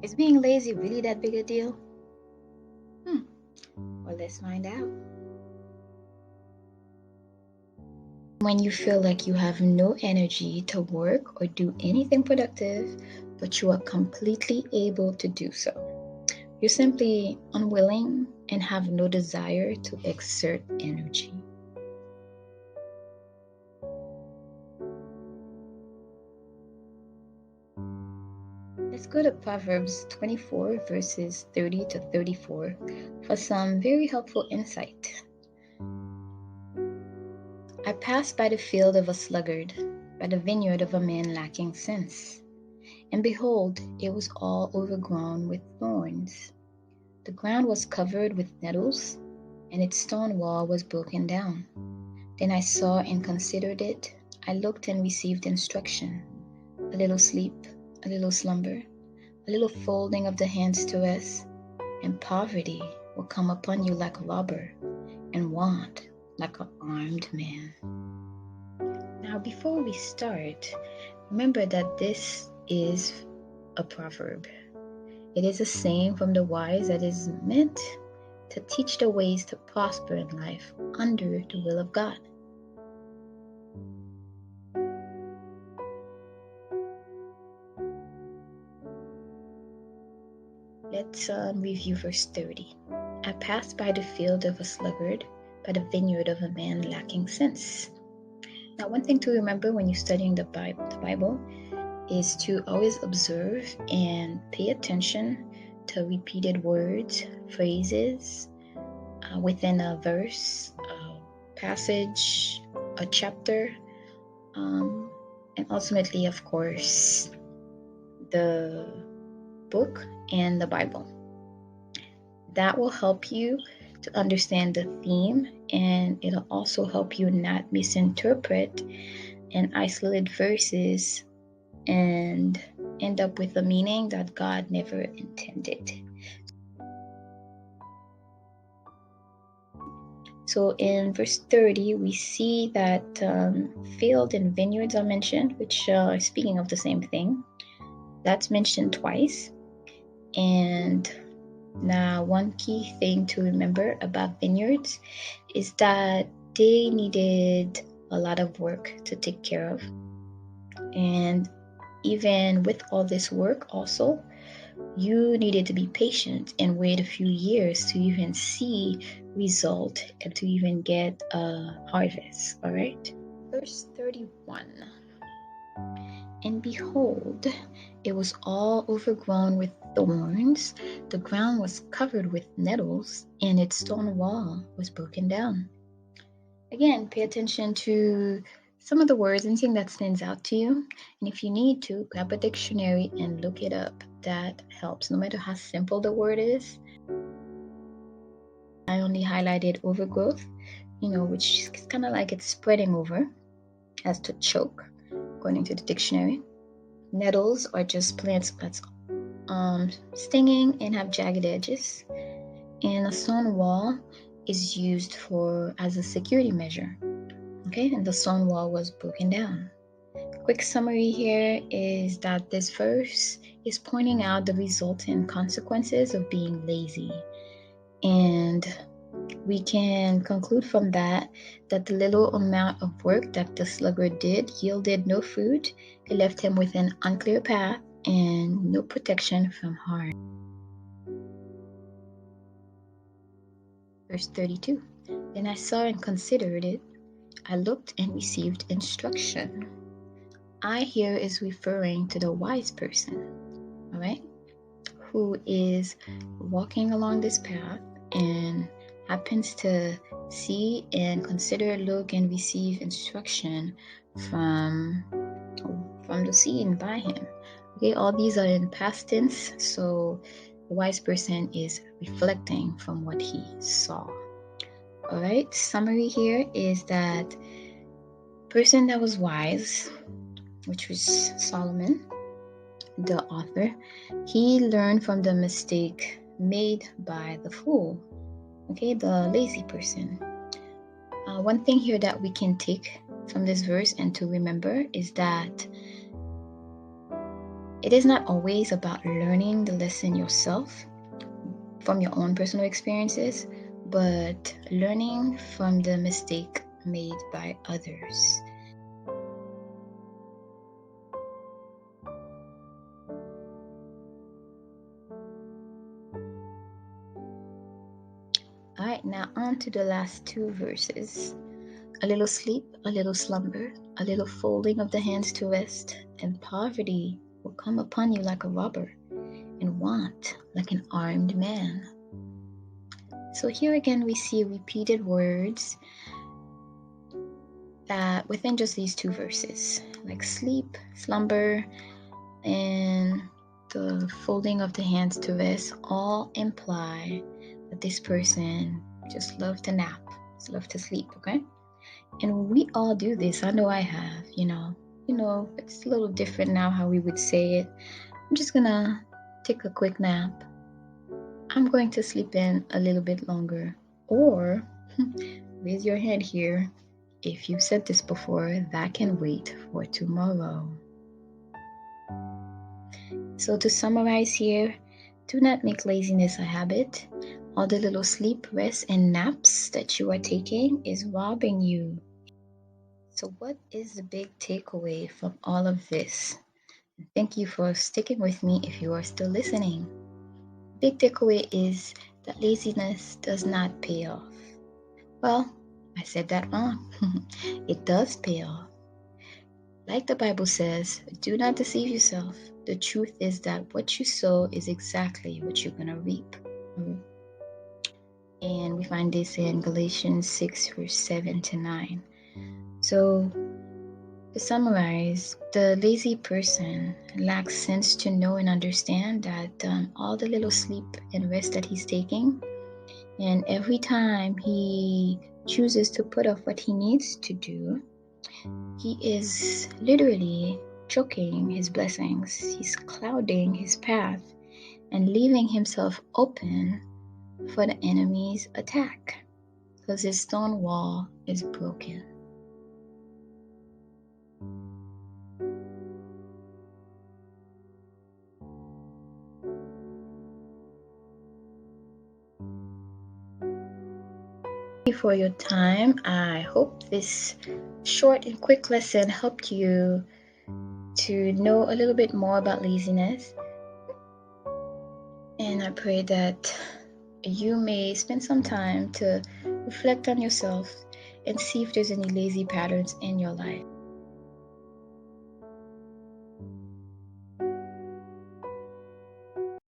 Is being lazy really that big a deal? Well, let's find out. When you feel like you have no energy to work or do anything productive, but you are completely able to do so. You're simply unwilling and have no desire to exert energy. Let's go to Proverbs 24, verses 30 to 34 for some very helpful insight. I passed by the field of a sluggard, by the vineyard of a man lacking sense. And behold, it was all overgrown with thorns. The ground was covered with nettles, and its stone wall was broken down. Then I saw and considered it. I looked and received instruction. A little sleep, a little slumber, a little folding of the hands to rest, and poverty will come upon you like a robber, and want like an armed man. Now, before we start, remember that this is a proverb. It is a saying from the wise that is meant to teach the ways to prosper in life under the will of God. Let's review verse 30. I passed by the field of a sluggard, by the vineyard of a man lacking sense. Now, one thing to remember when you're studying the Bible is to always observe and pay attention to repeated words, phrases within a verse, a passage, a chapter, and ultimately, of course, the book and the Bible. That will help you to understand the theme, and it'll also help you not misinterpret and isolate verses and end up with a meaning that God never intended. So in verse 30, we see that field and vineyards are mentioned, which are speaking of the same thing. That's mentioned twice. And now one key thing to remember about vineyards is that they needed a lot of work to take care of. And even with all this work also, you needed to be patient and wait a few years to even see result and to even get a harvest. All right. Verse 31. And behold, it was all overgrown with thorns. The ground was covered with nettles, and its stone wall was broken down. Again, pay attention to some of the words, anything that stands out to you. And if you need to, grab a dictionary and look it up. That helps, no matter how simple the word is. I only highlighted overgrowth, which is kind of like it's spreading over, as to choke, according to the dictionary. Nettles are just plants that's stinging and have jagged edges. And a stone wall is used as a security measure. Okay, and the stone wall was broken down. Quick summary here is that this verse is pointing out the resultant consequences of being lazy. And we can conclude from that the little amount of work that the sluggard did yielded no fruit. It left him with an unclear path and no protection from harm. Verse 32. Then I saw and considered it. I looked and received instruction. I here is referring to the wise person, all right, who is walking along this path and happens to see and consider, look, and receive instruction from the seen by him. Okay, all these are in past tense, so the wise person is reflecting from what he saw. All right, summary here is that person that was wise, which was Solomon, the author, he learned from the mistake made by the fool, okay, the lazy person. One thing here that we can take from this verse and to remember is that It is not always about learning the lesson yourself from your own personal experiences, but learning from the mistake made by others. All right, now on to the last two verses. A little sleep, a little slumber, a little folding of the hands to rest, and poverty will come upon you like a robber, and want like an armed man. So here again we see repeated words that within just these two verses, like sleep, slumber, and the folding of the hands to rest, all imply that this person just loved to nap, just loved to sleep, okay? And we all do this. I know I have, it's a little different now how we would say it. I'm just gonna take a quick nap. I'm going to sleep in a little bit longer. Or raise your hand here. If you've said this before, that can wait for tomorrow. So to summarize here, do not make laziness a habit. All the little sleep, rest, and naps that you are taking is robbing you. So what is the big takeaway from all of this? Thank you for sticking with me if you are still listening. Big takeaway is that laziness does not pay off. Well, I said that wrong. It does pay off. Like the Bible says, do not deceive yourself. The truth is that what you sow is exactly what you're going to reap. And we find this in Galatians 6, verse 7 to 9. So, to summarize, the lazy person lacks sense to know and understand that all the little sleep and rest that he's taking, and every time he chooses to put off what he needs to do, he is literally choking his blessings. He's clouding his path and leaving himself open for the enemy's attack because his stone wall is broken. Thank you for your time. I hope this short and quick lesson helped you to know a little bit more about laziness. And I pray that you may spend some time to reflect on yourself and see if there's any lazy patterns in your life.